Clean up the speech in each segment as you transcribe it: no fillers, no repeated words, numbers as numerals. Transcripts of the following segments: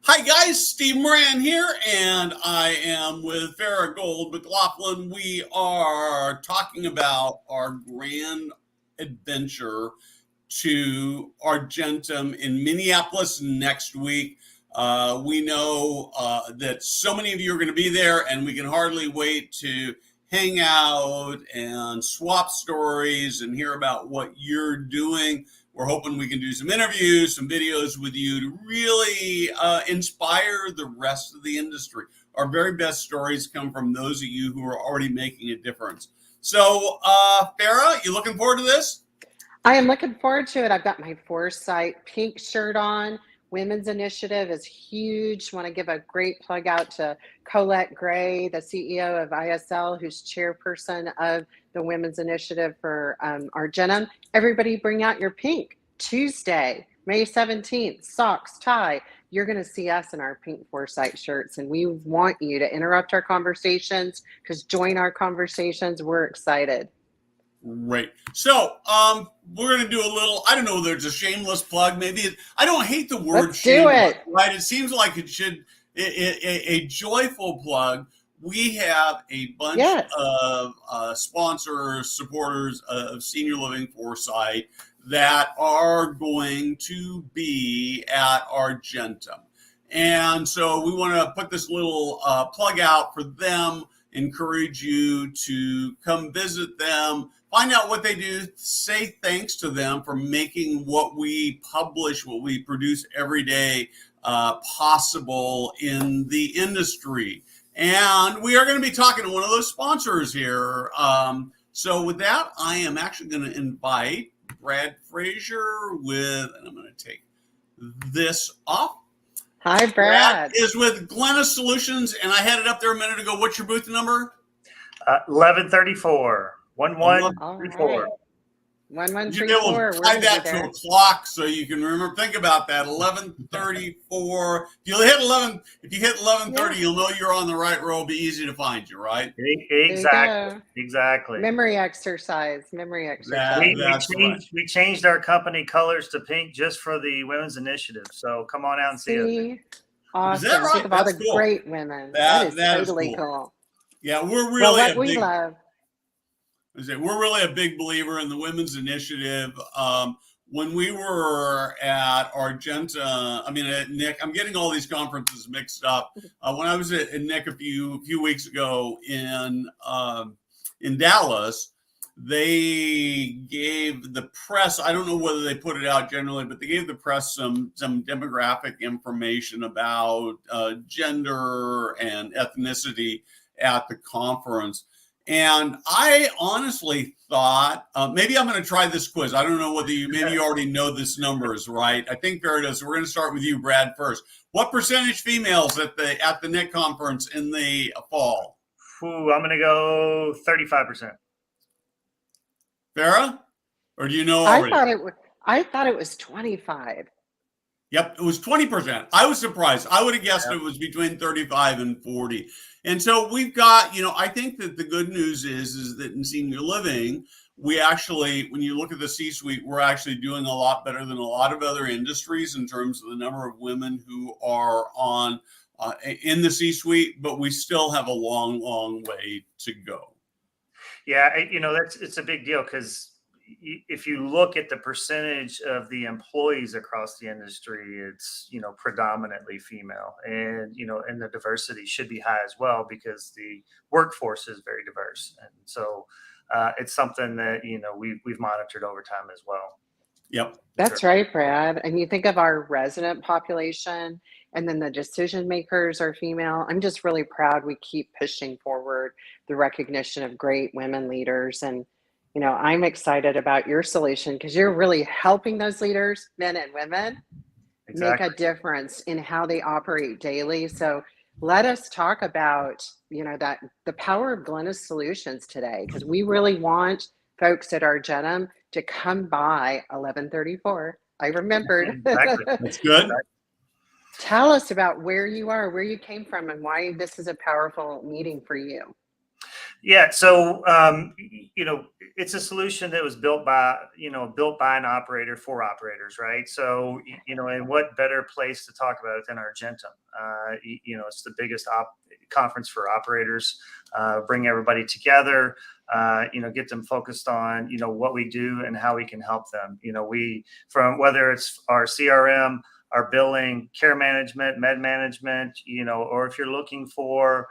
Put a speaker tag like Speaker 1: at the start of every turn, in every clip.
Speaker 1: Hi guys, Steve Moran here, and I am with Farrah Gold McLaughlin. We are talking about our grand adventure to Argentum in Minneapolis next week. We know that so many of you are going to be there, and we can hardly wait to hang out and swap stories and hear about what you're doing. We're hoping we can do some interviews, some videos with you to really inspire the rest of the industry. Our very best stories come from those of you who are already making a difference. So, Farrah, you looking forward to this?
Speaker 2: I am looking forward to it. I've got my Foresight pink shirt on. Women's Initiative is huge. Want to give a great plug out to Colette Gray, the CEO of ISL, who's chairperson of the Women's Initiative for Argentum. Everybody bring out your pink. Tuesday, May 17th, socks, tie. You're going to see us in our pink Foresight shirts, and we want you to interrupt our conversations because join our conversations. We're excited.
Speaker 1: Great. So, we're going to do a little, I don't know, there's a shameless plug. Maybe I don't hate the word
Speaker 2: Let's do it.
Speaker 1: Right? It seems like it should, a joyful plug. We have a bunch of sponsors, supporters of Senior Living Foresight that are going to be at Argentum. And so we want to put this little plug out for them, encourage you to come visit them, find out what they do, say thanks to them for making what we publish, what we produce every day possible in the industry. And we are going to be talking to one of those sponsors here. So with that, I am actually going to invite Brad Frazier and I'm going to take this off.
Speaker 2: Hi, Brad.
Speaker 1: Is with Glennis Solutions, and I had it up there a minute ago. What's your booth number?
Speaker 3: 1134. 1134.
Speaker 2: 1134.
Speaker 1: You tie that to a clock so you can remember. Think about that. 1134. If you hit 1130, you'll know you're on the right row. It'll be easy to find you, right?
Speaker 3: Exactly.
Speaker 2: Memory exercise.
Speaker 3: We changed our company colors to pink just for the Women's Initiative. So come on out and see us.
Speaker 2: Awesome.
Speaker 1: Is that right?
Speaker 2: Think of all the great women. That is totally cool.
Speaker 1: Yeah, we're really
Speaker 2: love.
Speaker 1: We're really a big believer in the Women's Initiative. When we were at at NIC, I'm getting all these conferences mixed up. When I was at NIC a few weeks ago in Dallas, they gave the press, I don't know whether they put it out generally, but they gave the press some demographic information about gender and ethnicity at the conference. And I honestly thought, maybe I'm going to try this quiz. I don't know whether you already know this numbers, right? I think Farrah does. So we're going to start with you, Brad, first. What percentage females at the NIC conference in the fall?
Speaker 3: I'm going to go 35%.
Speaker 1: Farrah? Or do you know already?
Speaker 2: I thought it was 25.
Speaker 1: Yep, it was 20%. I was surprised. I would have guessed it was between 35 and 40. And so we've got, I think that the good news is that in senior living, we actually, when you look at the C-suite, we're actually doing a lot better than a lot of other industries in terms of the number of women who are in the C-suite, but we still have a long, long way to go.
Speaker 3: Yeah, it's a big deal because if you look at the percentage of the employees across the industry, it's, predominantly female, and the diversity should be high as well because the workforce is very diverse. And so it's something that, we've monitored over time as well.
Speaker 1: Yep.
Speaker 2: That's right, Brad. And you think of our resident population and then the decision makers are female. I'm just really proud we keep pushing forward the recognition of great women leaders. And I'm excited about your solution because you're really helping those leaders, men and women, make a difference in how they operate daily. So let us talk about, the power of Glennis Solutions today, because we really want folks at Argentum to come by 1134. I remembered.
Speaker 1: That's good.
Speaker 2: Tell us about where you are, where you came from, and why this is a powerful meeting for you.
Speaker 3: Yeah, so it's a solution that was built by an operator for operators, right? So and what better place to talk about it than Argentum? It's the biggest conference for operators. Bring everybody together. Get them focused on what we do and how we can help them. From whether it's our CRM, our billing, care management, med management, or if you're looking for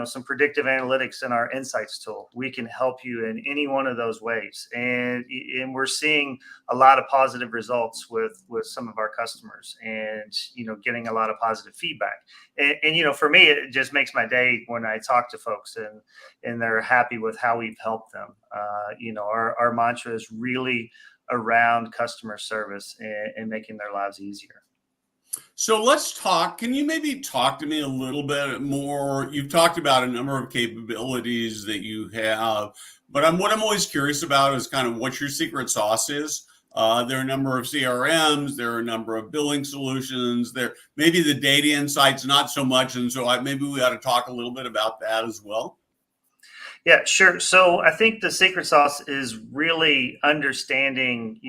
Speaker 3: some predictive analytics in our insights tool, we can help you in any one of those ways. And we're seeing a lot of positive results with some of our customers, and getting a lot of positive feedback. And for me, it just makes my day when I talk to folks and they're happy with how we've helped them. Our mantra is really around customer service and making their lives easier.
Speaker 1: So let's talk. Can you maybe talk to me a little bit more? You've talked about a number of capabilities that you have, but what I'm always curious about is kind of what your secret sauce is. There are a number of CRMs, there are a number of billing solutions, there maybe the data insights not so much, and so maybe we ought to talk a little bit about that as well.
Speaker 3: Yeah, sure. So I think the secret sauce is really understanding,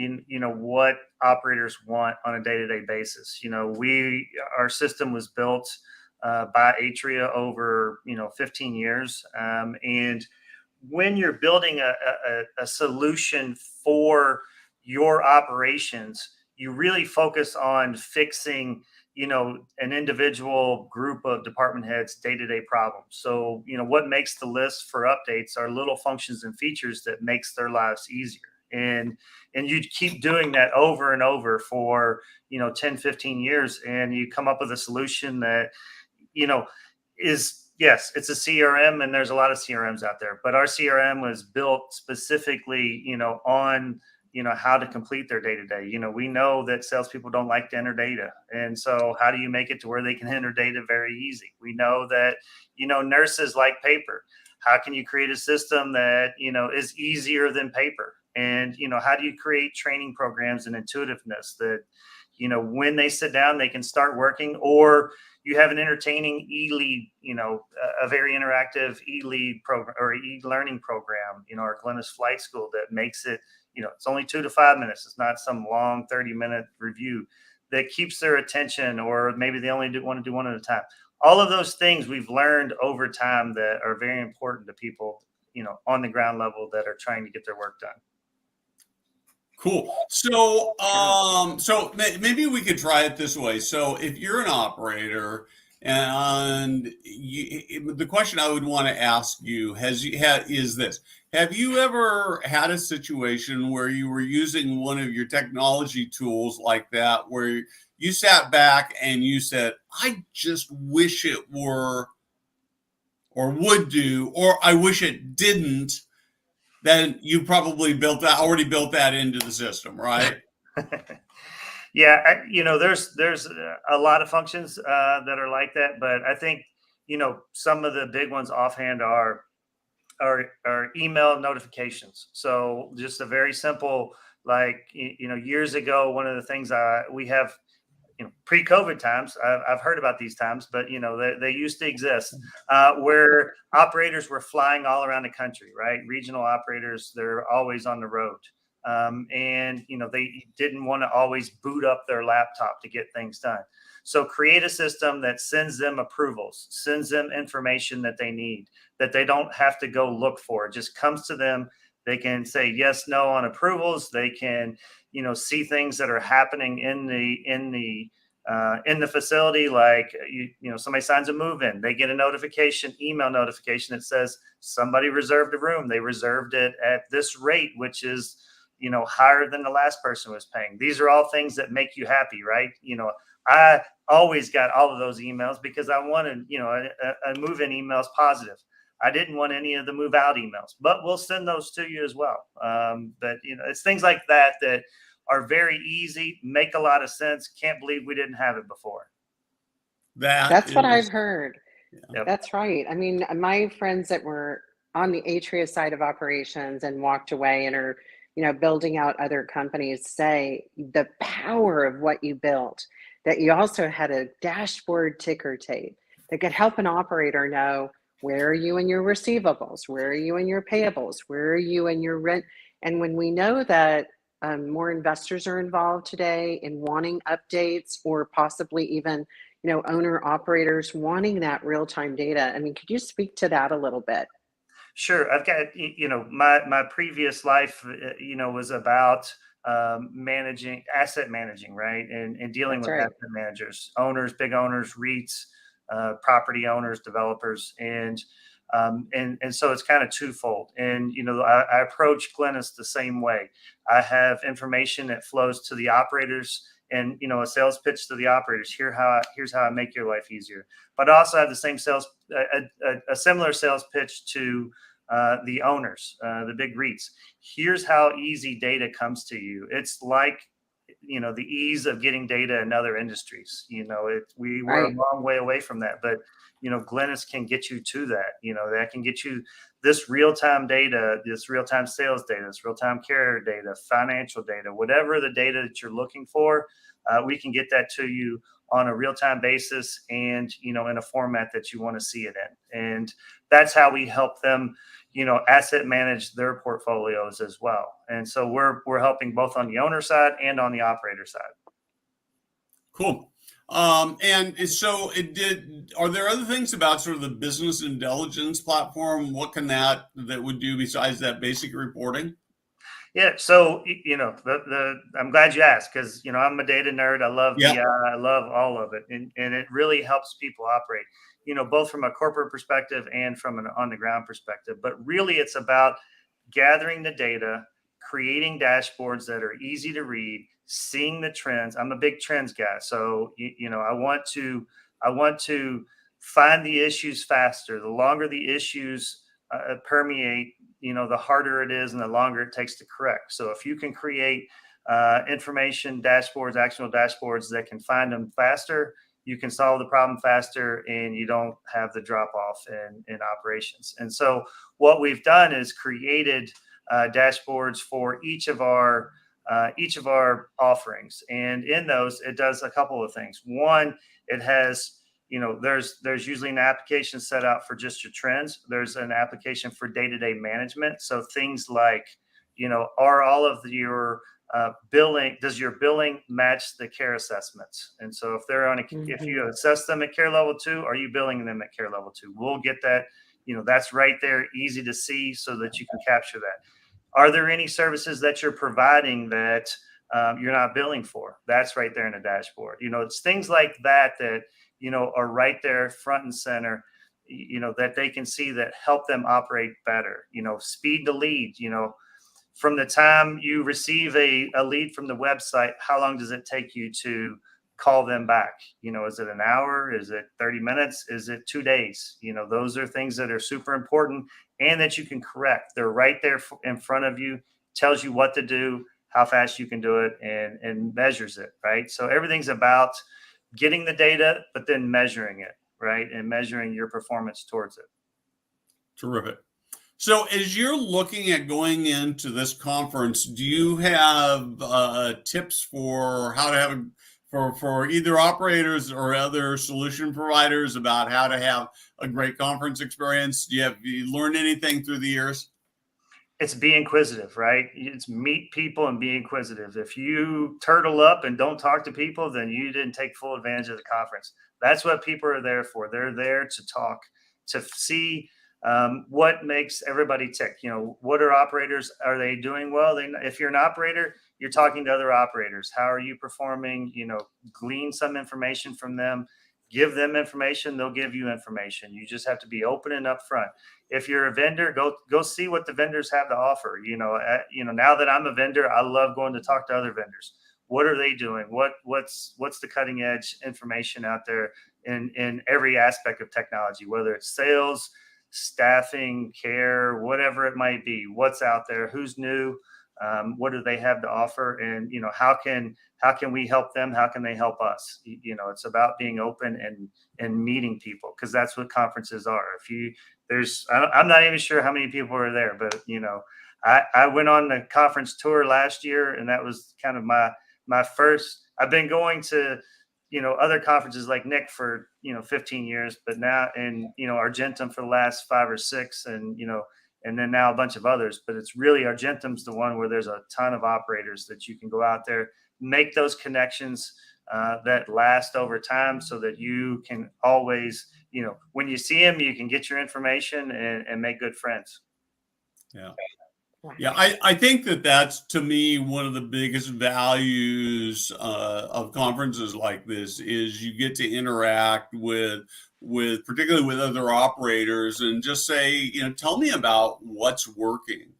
Speaker 3: what operators want on a day-to-day basis. Our system was built by Atria over 15 years, and when you're building a solution for your operations, you really focus on fixing an individual group of department heads day-to-day problems. So what makes the list for updates are little functions and features that makes their lives easier, and you keep doing that over and over for 10, 15 years, and you come up with a solution that is, yes, it's a CRM, and there's a lot of CRMs out there, but our CRM was built specifically on how to complete their day-to-day. We know that salespeople don't like to enter data. And so how do you make it to where they can enter data very easy? We know that, nurses like paper. How can you create a system that, is easier than paper? And, how do you create training programs and intuitiveness that, when they sit down, they can start working, or you have an entertaining e-lead, a very interactive e-lead program or e-learning program, our Glennis Flight School that makes it, it's only 2 to 5 minutes. It's not some long 30-minute review that keeps their attention, or maybe they only want to do one at a time. All of those things we've learned over time that are very important to people, on the ground level that are trying to get their work done.
Speaker 1: Cool. So, so maybe we could try it this way. So, if you're an operator, and the question I would want to ask you is this: have you ever had a situation where you were using one of your technology tools like that, where you sat back and you said, "I just wish it were, or would do, or I wish it didn't"? Then you probably already built that into the system, right?
Speaker 3: Yeah, there's a lot of functions that are like that, but I think some of the big ones offhand are email notifications. So just a very simple, like years ago, one of the things we have. Pre-COVID times, I've heard about these times, but they used to exist, where operators were flying all around the country, right? Regional operators, they're always on the road, and they didn't want to always boot up their laptop to get things done. So create a system that sends them approvals, sends them information that they need, that they don't have to go look for. It just comes to them. They can say yes, no on approvals. They can see things that are happening in the facility, like somebody signs a move in, they get a email notification that says somebody reserved a room. They reserved it at this rate, which is higher than the last person was paying. These are all things that make you happy, right? I always got all of those emails because I wanted a move in emails positive. I didn't want any of the move out emails, but we'll send those to you as well. But it's things like that are very easy, make a lot of sense. Can't believe we didn't have it before.
Speaker 2: That's what I've heard.
Speaker 3: Yep.
Speaker 2: That's right. I mean, my friends that were on the Atria side of operations and walked away and are, building out other companies say the power of what you built, that you also had a dashboard ticker tape that could help an operator know Where are you in your receivables? Where are you in your payables? Where are you in your rent? And when we know that more investors are involved today in wanting updates, or possibly even, owner operators wanting that real-time data. I mean, could you speak to that a little bit?
Speaker 3: Sure. I've got, my previous life, was about asset managing, right? And dealing
Speaker 2: That's
Speaker 3: with
Speaker 2: right.
Speaker 3: asset managers, owners, big owners, REITs, property owners, developers. And so it's kind of twofold. And, I approach Glennis the same way. I have information that flows to the operators and, a sales pitch to the operators. Here's how I make your life easier. But I also have the same a similar sales pitch to the owners, the big REITs. Here's how easy data comes to you. It's like, the ease of getting data in other industries. We were a
Speaker 2: Right.
Speaker 3: long way away from that, but Glennis can get you to that. That can get you this real-time data, this real-time sales data, this real-time care data, financial data, whatever the data that you're looking for. We can get that to you on a real-time basis, and in a format that you want to see it in. And that's how we help them asset manage their portfolios as well. And so we're helping both on the owner side and on the operator side.
Speaker 1: Cool. And so are there other things about sort of the business intelligence platform? What can that would do besides that basic reporting?
Speaker 3: Yeah. So, I'm glad you asked, because, I'm a data nerd. I love
Speaker 1: Yeah.
Speaker 3: BI. I love all of it. And it really helps people operate, both from a corporate perspective and from an on the ground perspective. But really, it's about gathering the data, creating dashboards that are easy to read, seeing the trends. I'm a big trends guy. So, I want to find the issues faster. The longer the issues permeate, the harder it is and the longer it takes to correct. So if you can create information dashboards, actionable dashboards that can find them faster, you can solve the problem faster, and you don't have the drop off in operations. And so what we've done is created dashboards for each of our offerings. And in those, it does a couple of things. One, it has, there's usually an application set out for just your trends. There's an application for day-to-day management. So things like, are all of your billing, does your billing match the care assessments? And so if they're if you assess them at care level 2, are you billing them at care level 2? We'll get that, that's right there, easy to see, so that you can capture that. Are there any services that you're providing that you're not billing for? That's right there in the dashboard. It's things like that are right there front and center, that they can see, that help them operate better. Speed to lead, from the time you receive a lead from the website, how long does it take you to call them back? Is it an hour? Is it 30 minutes? Is it 2 days? Those are things that are super important and that you can correct. They're right there in front of you, tells you what to do, how fast you can do it, and measures it, right? So everything's about getting the data, but then measuring it, right? And measuring your performance towards it.
Speaker 1: Terrific. So as you're looking at going into this conference, do you have tips for how to have for either operators or other solution providers about how to have a great conference experience? Have you learned anything through the years?
Speaker 3: It's be inquisitive, right? It's meet people and be inquisitive. If you turtle up and don't talk to people, then you didn't take full advantage of the conference. That's what people are there for. They're there to talk, to see what makes everybody tick. What are operators? Are they doing well? If you're an operator, you're talking to other operators. How are you performing? Glean some information from them. Give them information. They'll give you information. You just have to be open and upfront. If you're a vendor, go see what the vendors have to offer. Now that I'm a vendor, I love going to talk to other vendors. What are they doing? What's the cutting edge information out there in every aspect of technology, whether it's sales, staffing, care, whatever it might be. What's out there? Who's new? What do they have to offer? And how can we help them? How can they help us? It's about being open and meeting people, because that's what conferences are. I'm not even sure how many people are there, but I went on the conference tour last year, and that was kind of my first. I've been going to other conferences like Nick for, 15 years, but now, and, Argentum for the last 5 or 6, and, and then now a bunch of others, but it's really Argentum's the one where there's a ton of operators that you can go out there, make those connections that last over time, so that you can always, when you see them, you can get your information and make good friends.
Speaker 1: Yeah. Yeah, I think that's, to me, one of the biggest values of conferences like this is you get to interact with particularly with other operators, and just say, tell me about what's working.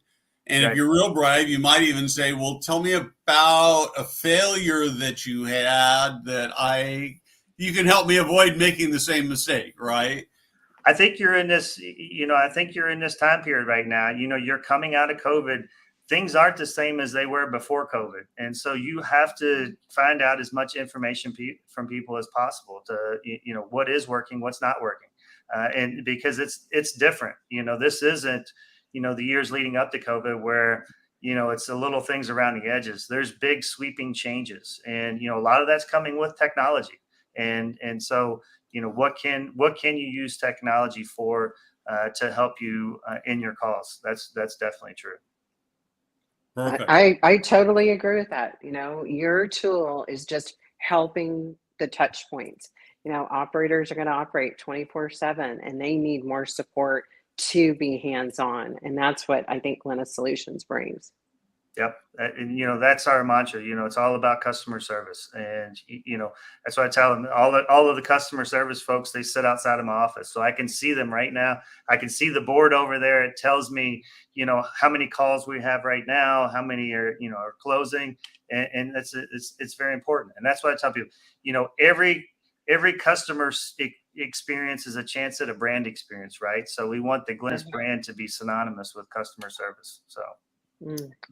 Speaker 1: And if you're real brave, you might even say, well, tell me about a failure that you had that you can help me avoid making the same mistake, right?
Speaker 3: I think you're in this, time period right now. You're coming out of COVID. Things aren't the same as they were before COVID. And so you have to find out as much information from people as possible to, what is working, what's not working. And because it's different, this isn't, the years leading up to COVID where, it's the little things around the edges. There's big sweeping changes. And, a lot of that's coming with technology. And so, what can you use technology for to help you in your calls? That's definitely true.
Speaker 1: Perfect.
Speaker 2: I totally agree with that. Your tool is just helping the touch points. Operators are going to operate 24/7, and they need more support to be hands-on. And that's what I think Glenna Solutions brings.
Speaker 3: Yep. And, that's our mantra. It's all about customer service. And, that's why I tell them, all of the customer service folks, they sit outside of my office. So I can see them right now. I can see the board over there. It tells me, how many calls we have right now, how many are closing. And it's very important. And that's why I tell people, every customer experience is a chance at a brand experience, right? So we want the Glennis brand to be synonymous with customer service. So.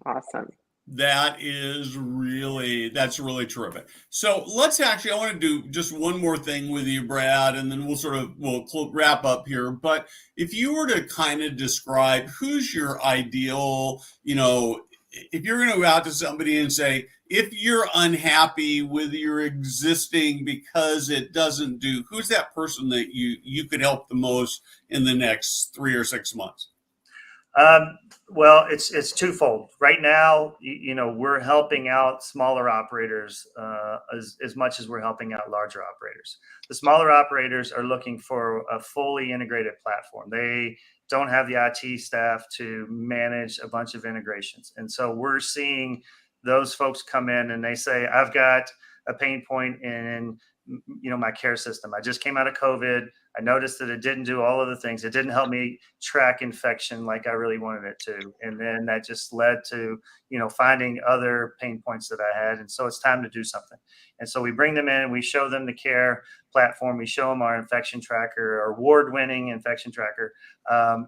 Speaker 2: Awesome.
Speaker 1: That's really terrific. So I want to do just one more thing with you, Brad, and then we'll wrap up here. But if you were to kind of describe who's your ideal, if you're going to go out to somebody and say, if you're unhappy with your existing because it doesn't do, who's that person that you could help the most in the next 3 or 6 months?
Speaker 3: Well, it's twofold. Right now, we're helping out smaller operators as much as we're helping out larger operators. The smaller operators are looking for a fully integrated platform. They don't have the IT staff to manage a bunch of integrations. And so we're seeing those folks come in and they say, I've got a pain point in my care system. I just came out of COVID. I noticed that it didn't do all of the things. It didn't help me track infection like I really wanted it to. And then that just led to, finding other pain points that I had. And so it's time to do something. And so we bring them in, we show them the care platform. We show them our infection tracker, our award-winning infection tracker.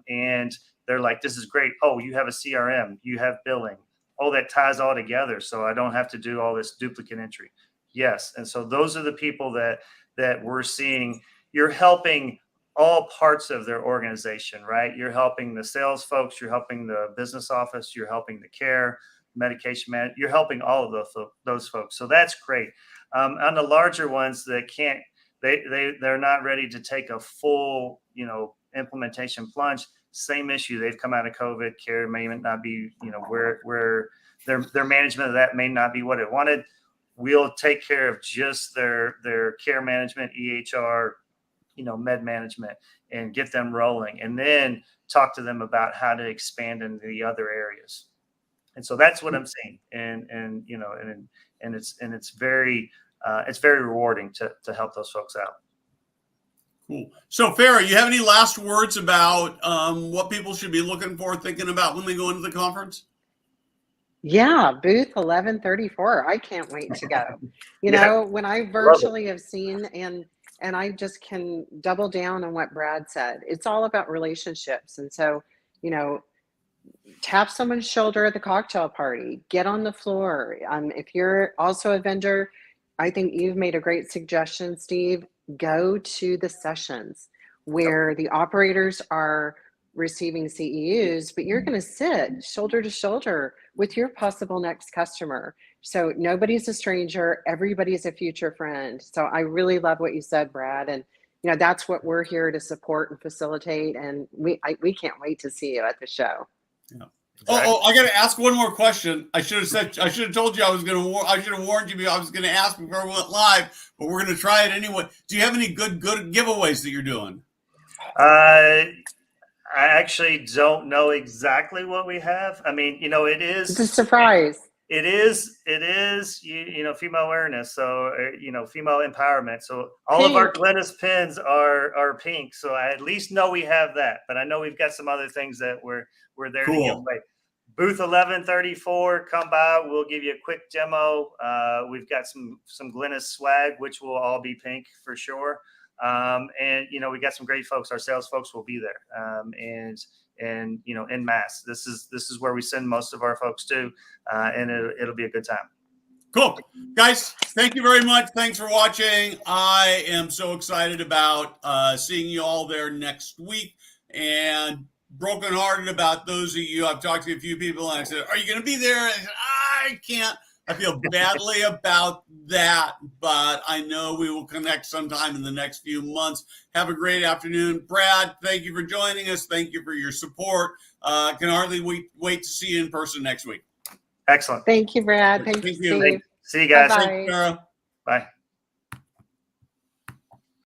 Speaker 3: And they're like, this is great. Oh, you have a CRM, you have billing. Oh, that ties all together. So I don't have to do all this duplicate entry. Yes. And so those are the people that we're seeing. You're helping all parts of their organization, right? You're helping the sales folks, you're helping the business office, you're helping the care, medication man, you're helping all of those folks. So that's great. On the larger ones that can't, they're not ready to take a full, implementation plunge. Same issue. They've come out of COVID. Care may not be, where their management of that may not be what it wanted. We'll take care of just their care management, EHR, med management, and get them rolling, and then talk to them about how to expand into the other areas. And so that's what I'm seeing. And it's very rewarding to help those folks out.
Speaker 1: Cool. So Farrah, you have any last words about what people should be looking for, thinking about when they go into the conference?
Speaker 2: Yeah, booth 1134. I can't wait to go. When I virtually have seen, and I just can double down on what Brad said, it's all about relationships. And so, tap someone's shoulder at the cocktail party, get on the floor. If you're also a vendor, I think you've made a great suggestion, Steve. Go to the sessions where the operators are receiving CEUs, but you're going to sit shoulder to shoulder with your possible next customer So nobody's a stranger. Everybody's a future friend. So I really love what you said, Brad. And that's what we're here to support and facilitate. And we can't wait to see you at the show.
Speaker 1: Yeah. Oh, I got to ask one more question. I should have told you I should have warned you. I was going to ask before we went live, but we're going to try it anyway. Do you have any good giveaways that you're doing?
Speaker 3: I actually don't know exactly what we have. I mean, it's
Speaker 2: a surprise.
Speaker 3: It is, female awareness. So, female empowerment. So all
Speaker 2: pink.
Speaker 3: Of our Glennis pins are pink. So I at least know we have that, but I know we've got some other things that we're there to give away. Booth 1134, come by. We'll give you a quick demo. We've got some Glennis swag, which will all be pink for sure. And we got some great folks. Our sales folks will be there. And en masse. This is where we send most of our folks to, and it'll be a good time.
Speaker 1: Cool. Guys, thank you very much. Thanks for watching. I am so excited about seeing you all there next week, and brokenhearted about those of you. I've talked to a few people and I said, are you going to be there? I said, I can't. I feel badly about that, but I know we will connect sometime in the next few months. Have a great afternoon. Brad, thank you for joining us. Thank you for your support. Can hardly wait to see you in person next week.
Speaker 3: Excellent.
Speaker 2: Thank you, Brad. Thank you, Steve.
Speaker 3: See you guys.
Speaker 2: Bye-bye.
Speaker 3: Bye.